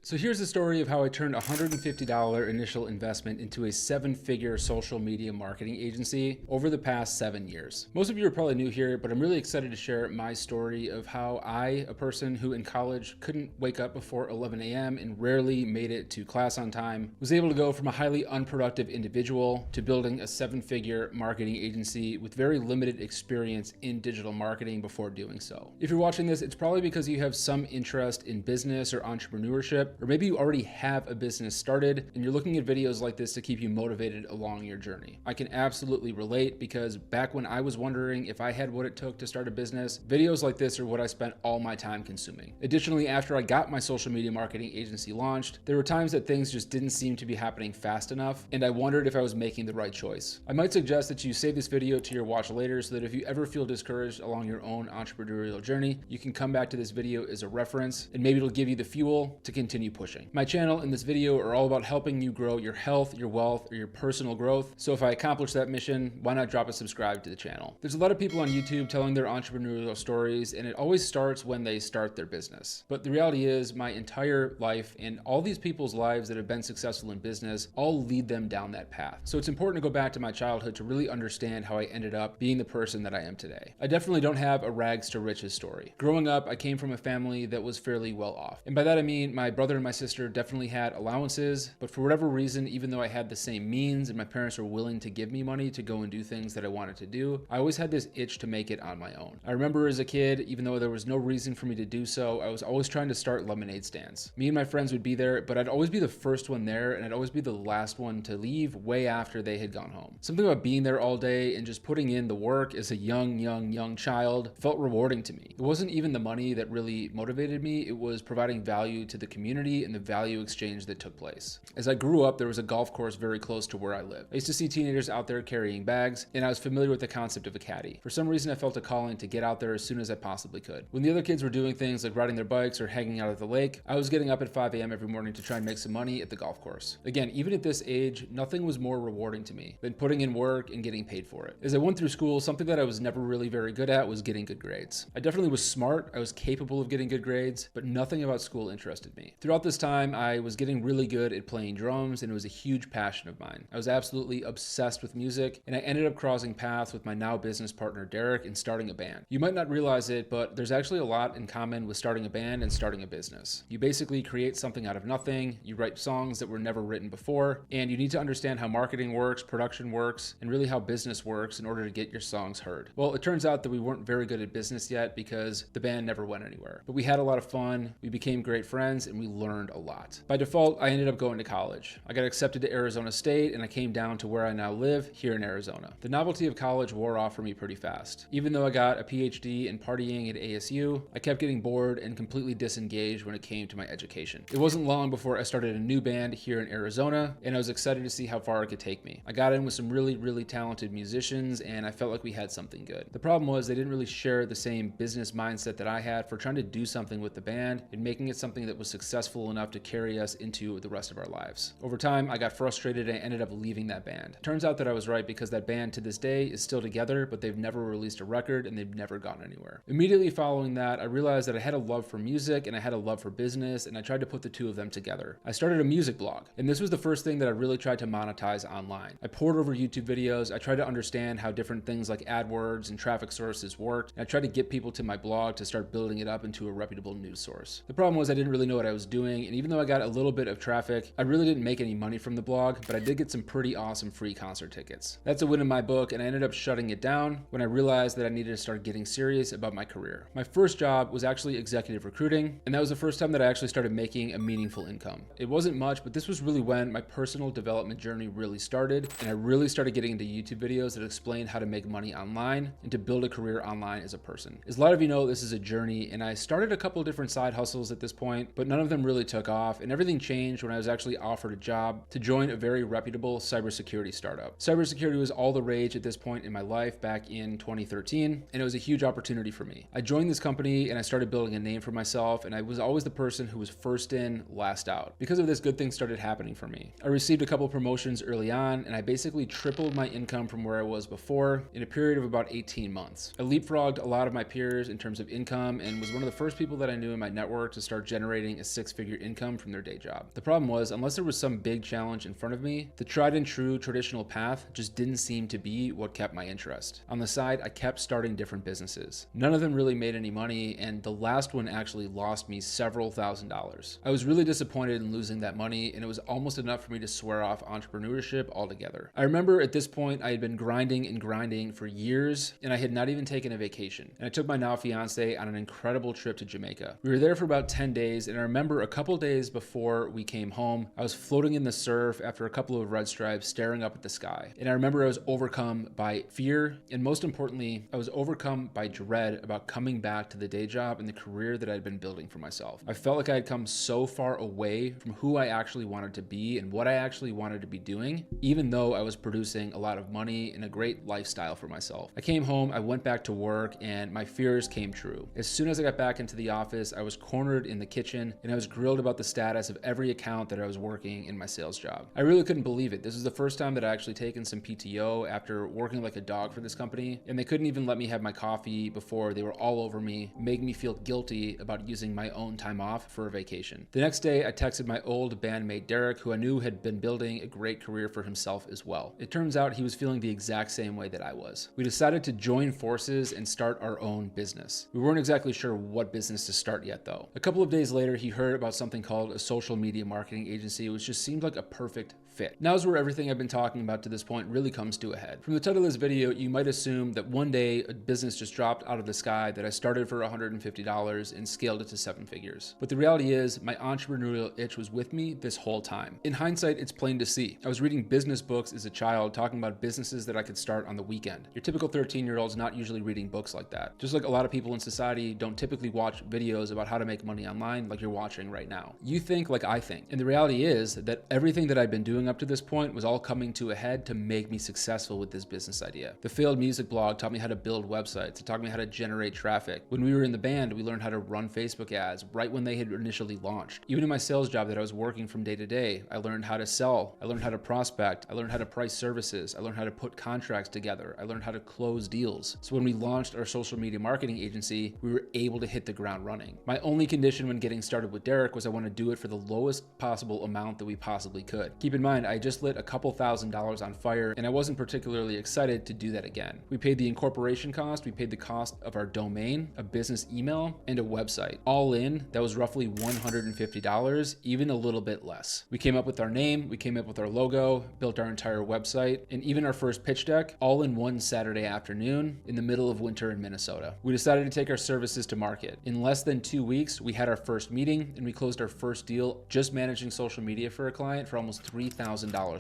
So here's the story of how I turned a $150 initial investment into a 7-figure social media marketing agency over the past 7 years. Most of you are probably new here, but I'm really excited to share my story of how I, a person who in college couldn't wake up before 11 a.m. and rarely made it to class on time, was able to go from a highly unproductive individual to building a 7-figure marketing agency with very limited experience in digital marketing before doing so. If you're watching this, it's probably because you have some interest in business or entrepreneurship, or maybe you already have a business started and you're looking at videos like this to keep you motivated along your journey. I can absolutely relate because back when I was wondering if I had what it took to start a business, videos like this are what I spent all my time consuming. Additionally, after I got my social media marketing agency launched, there were times that things just didn't seem to be happening fast enough, and I wondered if I was making the right choice. I might suggest that you save this video to your watch later so that if you ever feel discouraged along your own entrepreneurial journey, you can come back to this video as a reference and maybe it'll give you the fuel to continue pushing. My channel and this video are all about helping you grow your health, your wealth, or your personal growth. So if I accomplish that mission, why not drop a subscribe to the channel? There's a lot of people on YouTube telling their entrepreneurial stories, and it always starts when they start their business. But the reality is my entire life and all these people's lives that have been successful in business all lead them down that path. So it's important to go back to my childhood to really understand how I ended up being the person that I am today. I definitely don't have a rags to riches story. Growing up, I came from a family that was fairly well off. And by that I mean my brother and my sister definitely had allowances, but for whatever reason, even though I had the same means and my parents were willing to give me money to go and do things that I wanted to do, I always had this itch to make it on my own. I remember as a kid, even though there was no reason for me to do so, I was always trying to start lemonade stands. Me and my friends would be there, but I'd always be the first one there and I'd always be the last one to leave way after they had gone home. Something about being there all day and just putting in the work as a young child felt rewarding to me. It wasn't even the money that really motivated me, it was providing value to the community and the value exchange that took place. As I grew up, there was a golf course very close to where I lived. I used to see teenagers out there carrying bags, and I was familiar with the concept of a caddy. For some reason, I felt a calling to get out there as soon as I possibly could. When the other kids were doing things like riding their bikes or hanging out at the lake, I was getting up at 5 a.m. every morning to try and make some money at the golf course. Again, even at this age, nothing was more rewarding to me than putting in work and getting paid for it. As I went through school, something that I was never really very good at was getting good grades. I definitely was smart, I was capable of getting good grades, but nothing about school interested me. Throughout this time, I was getting really good at playing drums, and it was a huge passion of mine. I was absolutely obsessed with music, and I ended up crossing paths with my now business partner Derek and starting a band. You might not realize it, but there's actually a lot in common with starting a band and starting a business. You basically create something out of nothing, you write songs that were never written before, and you need to understand how marketing works, production works, and really how business works in order to get your songs heard. Well, it turns out that we weren't very good at business yet because the band never went anywhere. But we had a lot of fun, we became great friends, and we learned a lot. By default, I ended up going to college. I got accepted to Arizona State, and I came down to where I now live, here in Arizona. The novelty of college wore off for me pretty fast. Even though I got a PhD in partying at ASU, I kept getting bored and completely disengaged when it came to my education. It wasn't long before I started a new band here in Arizona, and I was excited to see how far it could take me. I got in with some really talented musicians, and I felt like we had something good. The problem was they didn't really share the same business mindset that I had for trying to do something with the band and making it something that was successful enough to carry us into the rest of our lives. Over time, I got frustrated and I ended up leaving that band. Turns out that I was right because that band to this day is still together, but they've never released a record and they've never gone anywhere. Immediately following that, I realized that I had a love for music and I had a love for business, and I tried to put the two of them together. I started a music blog, and this was the first thing that I really tried to monetize online. I poured over YouTube videos, I tried to understand how different things like AdWords and traffic sources worked, and I tried to get people to my blog to start building it up into a reputable news source. The problem was I didn't really know what I was doing, and even though I got a little bit of traffic, I really didn't make any money from the blog, but I did get some pretty awesome free concert tickets. That's a win in my book, and I ended up shutting it down when I realized that I needed to start getting serious about my career. My first job was actually executive recruiting, and that was the first time that I actually started making a meaningful income. It wasn't much, but this was really when my personal development journey really started, and I really started getting into YouTube videos that explained how to make money online and to build a career online as a person. As a lot of you know, this is a journey, and I started a couple of different side hustles at this point, but none of them really took off, and everything changed when I was actually offered a job to join a very reputable cybersecurity startup. Cybersecurity was all the rage at this point in my life back in 2013, and it was a huge opportunity for me. I joined this company and I started building a name for myself, and I was always the person who was first in, last out. Because of this, good things started happening for me. I received a couple promotions early on, and I basically tripled my income from where I was before in a period of about 18 months. I leapfrogged a lot of my peers in terms of income and was one of the first people that I knew in my network to start generating a 6 six-figure income from their day job. The problem was, unless there was some big challenge in front of me, the tried and true traditional path just didn't seem to be what kept my interest. On the side, I kept starting different businesses. None of them really made any money, and the last one actually lost me several $1,000s. I was really disappointed in losing that money, and it was almost enough for me to swear off entrepreneurship altogether. I remember at this point, I had been grinding and grinding for years, and I had not even taken a vacation. And I took my now fiance on an incredible trip to Jamaica. We were there for about 10 days, and I remember a couple days before we came home, I was floating in the surf after a couple of red stripes, staring up at the sky. And I remember I was overcome by fear, and most importantly, I was overcome by dread about coming back to the day job and the career that I had been building for myself. I felt like I had come so far away from who I actually wanted to be and what I actually wanted to be doing, even though I was producing a lot of money and a great lifestyle for myself. I came home, I went back to work, and my fears came true. As soon as I got back into the office, I was cornered in the kitchen and I was grilled about the status of every account that I was working in my sales job. I really couldn't believe it. This was the first time that I actually taken some PTO after working like a dog for this company, and they couldn't even let me have my coffee before they were all over me, making me feel guilty about using my own time off for a vacation. The next day, I texted my old bandmate Derek, who I knew had been building a great career for himself as well. It turns out he was feeling the exact same way that I was. We decided to join forces and start our own business. We weren't exactly sure what business to start yet though. A couple of days later, he heard about something called a social media marketing agency, which just seemed like a perfect fit. Now's where everything I've been talking about to this point really comes to a head. From the title of this video, you might assume that one day a business just dropped out of the sky that I started for $150 and scaled it to 7 figures. But the reality is my entrepreneurial itch was with me this whole time. In hindsight, it's plain to see. I was reading business books as a child, talking about businesses that I could start on the weekend. Your typical 13-year-old's not usually reading books like that. Just like a lot of people in society don't typically watch videos about how to make money online like you're watching right now. You think like I think. And the reality is that everything that I've been doing up to this point was all coming to a head to make me successful with this business idea. The failed music blog taught me how to build websites. It taught me how to generate traffic. When we were in the band, we learned how to run Facebook ads right when they had initially launched. Even in my sales job that I was working from day to day, I learned how to sell. I learned how to prospect. I learned how to price services. I learned how to put contracts together. I learned how to close deals. So when we launched our social media marketing agency, we were able to hit the ground running. My only condition when getting started with Derek was I wanted to do it for the lowest possible amount that we possibly could. Keep in mind, I just lit a couple $1,000s on fire, and I wasn't particularly excited to do that again. We paid the incorporation cost, we paid the cost of our domain, a business email, and a website. All in, that was roughly $150, even a little bit less. We came up with our name, we came up with our logo, built our entire website, and even our first pitch deck, all in one Saturday afternoon in the middle of winter in Minnesota. We decided to take our services to market. In less than 2 weeks, we had our first meeting, and we closed our first deal just managing social media for a client for almost $3,000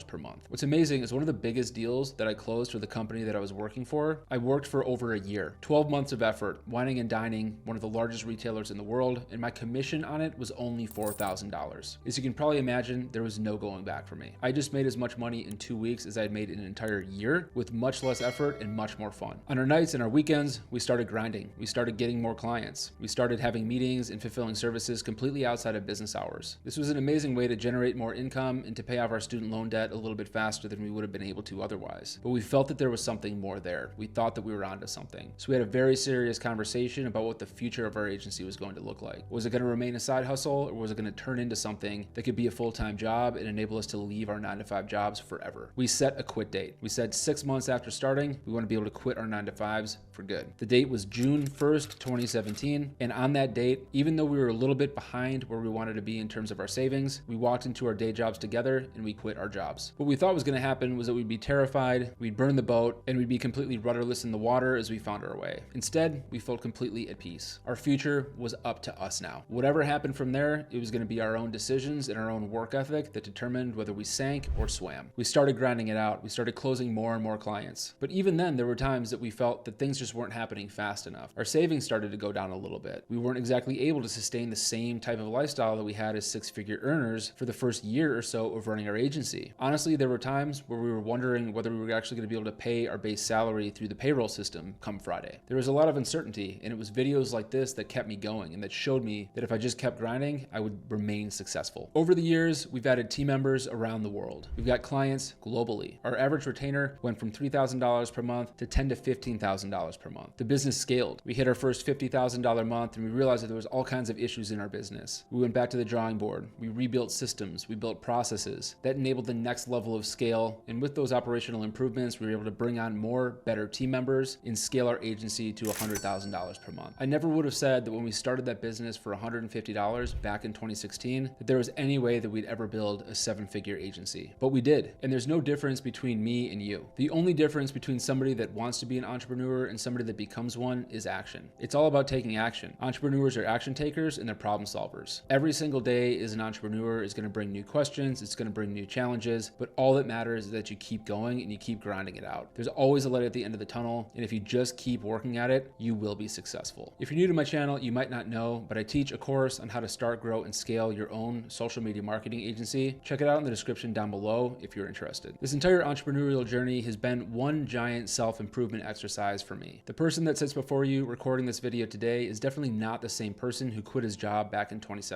per month. What's amazing is one of the biggest deals that I closed for the company that I was working for, I worked for over a year, 12 months of effort, wining and dining, one of the largest retailers in the world, and my commission on it was only $4,000. As you can probably imagine, there was no going back for me. I just made as much money in 2 weeks as I had made in an entire year with much less effort and much more fun. On our nights and our weekends, we started grinding. We started getting more clients. We started having meetings and fulfilling services completely outside of business hours. This was an amazing way to generate more income and to pay off our student loan debt a little bit faster than we would have been able to otherwise. But we felt that there was something more there. We thought that we were onto something. So we had a very serious conversation about what the future of our agency was going to look like. Was it going to remain a side hustle, or was it going to turn into something that could be a full-time job and enable us to leave our 9-to-5 jobs forever? We set a quit date. We said 6 months after starting, we want to be able to quit our 9-to-5s for good. The date was June 1st, 2017. And on that date, even though we were a little bit behind where we wanted to be in terms of our savings, we walked into our day jobs together and we quit our jobs. What we thought was going to happen was that we'd be terrified, we'd burn the boat, and we'd be completely rudderless in the water as we found our way. Instead, we felt completely at peace. Our future was up to us now. Whatever happened from there, it was going to be our own decisions and our own work ethic that determined whether we sank or swam. We started grinding it out. We started closing more and more clients. But even then, there were times that we felt that things just weren't happening fast enough. Our savings started to go down a little bit. We weren't exactly able to sustain the same type of lifestyle that we had as six-figure earners for the first year or so of running our agency. Honestly, there were times where we were wondering whether we were actually going to be able to pay our base salary through the payroll system come Friday. There was a lot of uncertainty, and it was videos like this that kept me going and that showed me that if I just kept grinding, I would remain successful. Over the years, we've added team members around the world. We've got clients globally. Our average retainer went from $3,000 per month to $10,000 to $15,000 per month. The business scaled. We hit our first $50,000 month, and we realized that there was all kinds of issues in our business. We went back to the drawing board. We rebuilt systems. We built processes that enabled the next level of scale. And with those operational improvements, we were able to bring on more better team members and scale our agency to $100,000 per month. I never would have said that when we started that business for $150 back in 2016, that there was any way that we'd ever build a seven-figure agency. But we did. And there's no difference between me and you. The only difference between somebody that wants to be an entrepreneur and somebody that becomes one is action. It's all about taking action. Entrepreneurs are action takers and they're problem solvers. Every single day as an entrepreneur is going to bring new questions, it's going to bring new challenges, but all that matters is that you keep going and you keep grinding it out. There's always a light at the end of the tunnel, and if you just keep working at it, you will be successful. If you're new to my channel, you might not know, but I teach a course on how to start, grow, and scale your own social media marketing agency. Check it out in the description down below if you're interested. This entire entrepreneurial journey has been one giant self-improvement exercise for me. The person that sits before you recording this video today is definitely not the same person who quit his job back in 2017.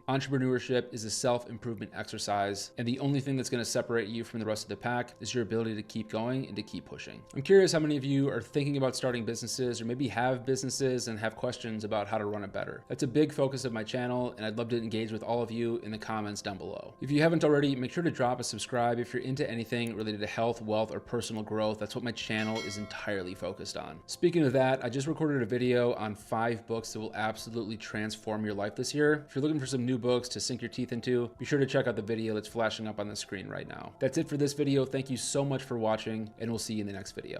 Entrepreneurship is a self-improvement exercise, and the only thing that's going to separate you from the rest of the pack is your ability to keep going and to keep pushing. I'm curious how many of you are thinking about starting businesses or maybe have businesses and have questions about how to run it better. That's a big focus of my channel, and I'd love to engage with all of you in the comments down below. If you haven't already, make sure to drop a subscribe if you're into anything related to health, wealth, or personal growth. That's what my channel is entirely focused on. Speaking of that, I just recorded a video on 5 books that will absolutely transform your life this year. If you're looking for some new books to sink your teeth into, be sure to check out the video that's flashing up on the screen right now. That's it for this video. Thank you so much for watching, and we'll see you in the next video.